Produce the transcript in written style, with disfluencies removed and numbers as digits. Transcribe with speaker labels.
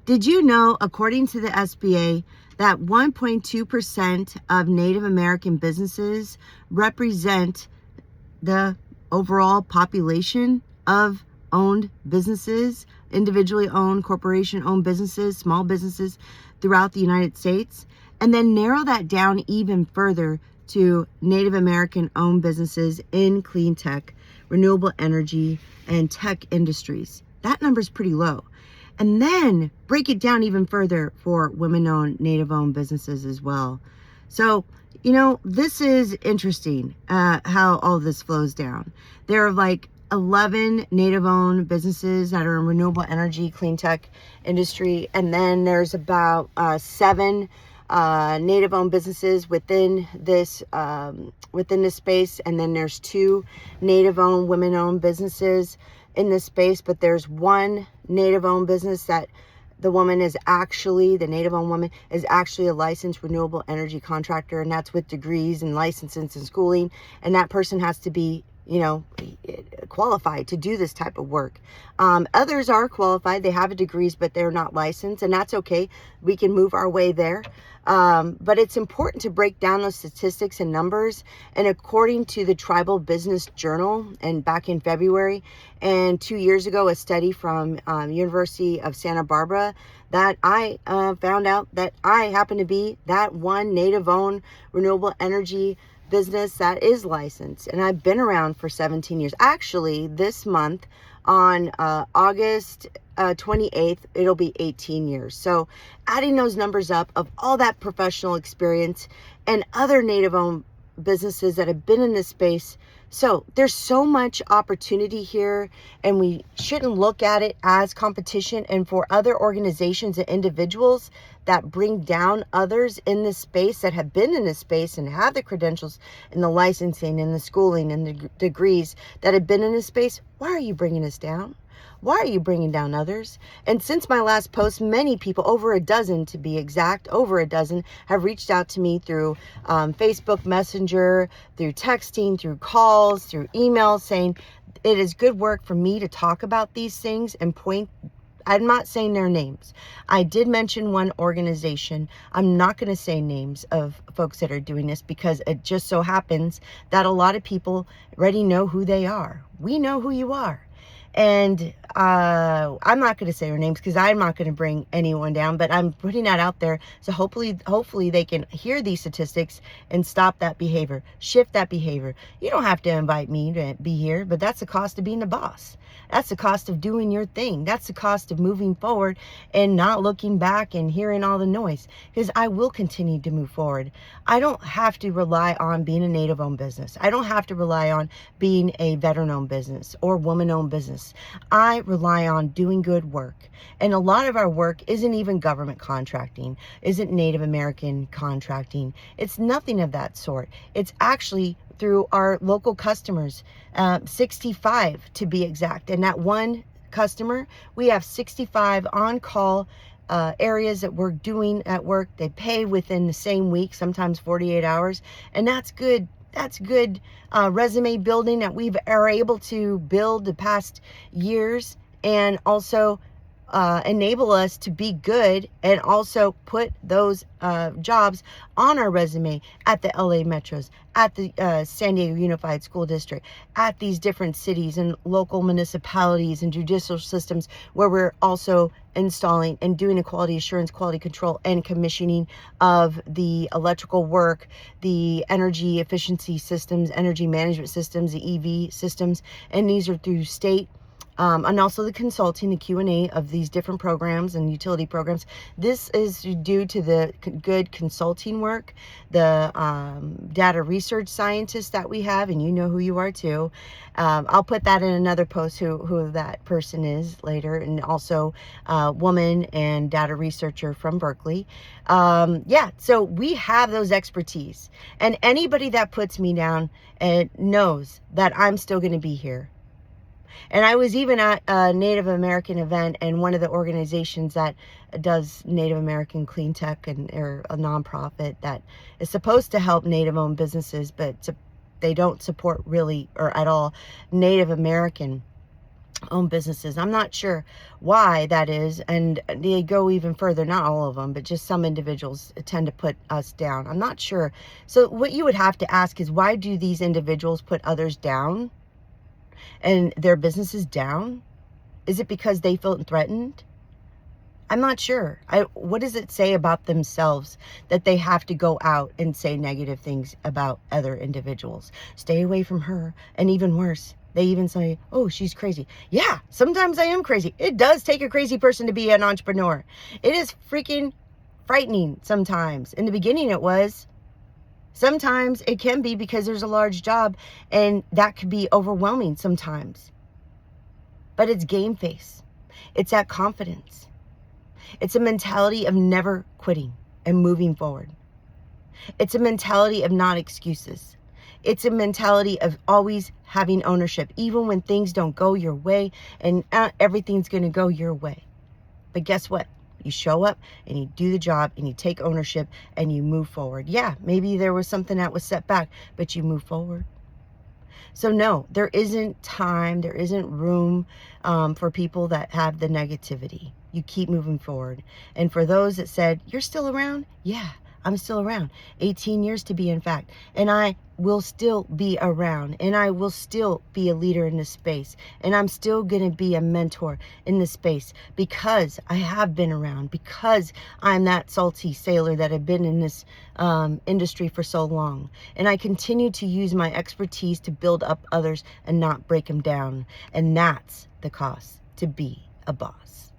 Speaker 1: Did you know, according to the SBA, that 1.2% of Native American businesses represent the overall population of owned businesses, individually owned, corporation owned businesses, small businesses throughout the United States? And then narrow that down even further to Native American owned businesses in clean tech, renewable energy, and tech industries. That number's pretty low. And then break it down even further for women-owned, Native-owned businesses as well. So, this is interesting, how all of this flows down. There are like 11 Native-owned businesses that are in renewable energy, clean tech industry. And then there's about 7 Native-owned businesses within this space. And then there's 2 Native-owned, women-owned businesses in this space. But there's one Native-owned business that the Native-owned woman is actually a licensed renewable energy contractor, and that's with degrees and licenses and schooling. And that person has to be, qualified to do this type of work. Others are qualified. They have degrees, but they're not licensed, and that's okay. We can move our way there. But it's important to break down those statistics and numbers. And according to the Tribal Business Journal, and back in February and 2 years ago, a study from University of Santa Barbara, that I found out that I happen to be that one Native-owned renewable energy business that is licensed, and I've been around for 17 years. Actually, this month on August 28th, it'll be 18 years. So adding those numbers up of all that professional experience and other Native-owned businesses that have been in this space. So there's so much opportunity here, and we shouldn't look at it as competition. And for other organizations and individuals that bring down others in this space, that have been in this space and have the credentials and the licensing and the schooling and the degrees that have been in this space, why are you bringing us down? Why are you bringing down others? And since my last post, many people, over a dozen to be exact, have reached out to me through Facebook Messenger, through texting, through calls, through emails, saying it is good work for me to talk about these things and point. I'm not saying their names. I did mention one organization. I'm not going to say names of folks that are doing this, because it just so happens that a lot of people already know who they are. We know who you are. And I'm not going to say their names, because I'm not going to bring anyone down, but I'm putting that out there. So hopefully they can hear these statistics and stop that behavior, shift that behavior. You don't have to invite me to be here, but that's the cost of being the boss. That's the cost of doing your thing. That's the cost of moving forward and not looking back and hearing all the noise, because I will continue to move forward. I don't have to rely on being a Native-owned business. I don't have to rely on being a veteran-owned business or woman-owned business. I rely on doing good work. And a lot of our work isn't even government contracting, isn't Native American contracting. It's nothing of that sort. It's actually through our local customers, 65 to be exact. And that one customer, we have 65 on-call areas that we're doing at work. They pay within the same week, sometimes 48 hours. And that's good. That's good resume building that we are able to build the past years, and also enable us to be good, and also put those jobs on our resume at the LA Metros, at the San Diego Unified School District, at these different cities and local municipalities and judicial systems, where we're also installing and doing a quality assurance, quality control, and commissioning of the electrical work, the energy efficiency systems, energy management systems, the EV systems. And these are through state, and also the consulting, the Q&A of these different programs and utility programs. This is due to the good consulting work, the data research scientists that we have, and you know who you are too. I'll put that in another post, who that person is later, and also woman and data researcher from Berkeley. So we have those expertise, and anybody that puts me down knows that I'm still going to be here. And I was even at a Native American event, and one of the organizations that does Native American clean tech, or a nonprofit that is supposed to help Native-owned businesses, but they don't support really or at all Native American own businesses. I'm not sure why that is, and they go even further, not all of them, but just some individuals tend to put us down. I'm not sure. So what you would have to ask is, why do these individuals put others down and their businesses down? Is it because they feel threatened? I'm not sure. What does it say about themselves that they have to go out and say negative things about other individuals? Stay away from her. And even worse, they even say, oh, she's crazy. Yeah, sometimes I am crazy. It does take a crazy person to be an entrepreneur. It is freaking frightening sometimes. In the beginning it was. Sometimes it can be because there's a large job, and that could be overwhelming sometimes. But it's game face. It's that confidence. It's a mentality of never quitting and moving forward. It's a mentality of not excuses. It's a mentality of always having ownership, even when things don't go your way and everything's going to go your way. But guess what? You show up and you do the job and you take ownership and you move forward. Yeah, maybe there was something that was set back, but you move forward. So no, there isn't time, there isn't room for people that have the negativity. You keep moving forward. And for those that said, you're still around? Yeah, I'm still around. 18 years to be in fact. And I will still be around. And I will still be a leader in this space. And I'm still going to be a mentor in this space because I have been around. Because I'm that salty sailor that have been in this industry for so long. And I continue to use my expertise to build up others and not break them down. And that's the cost to be a boss.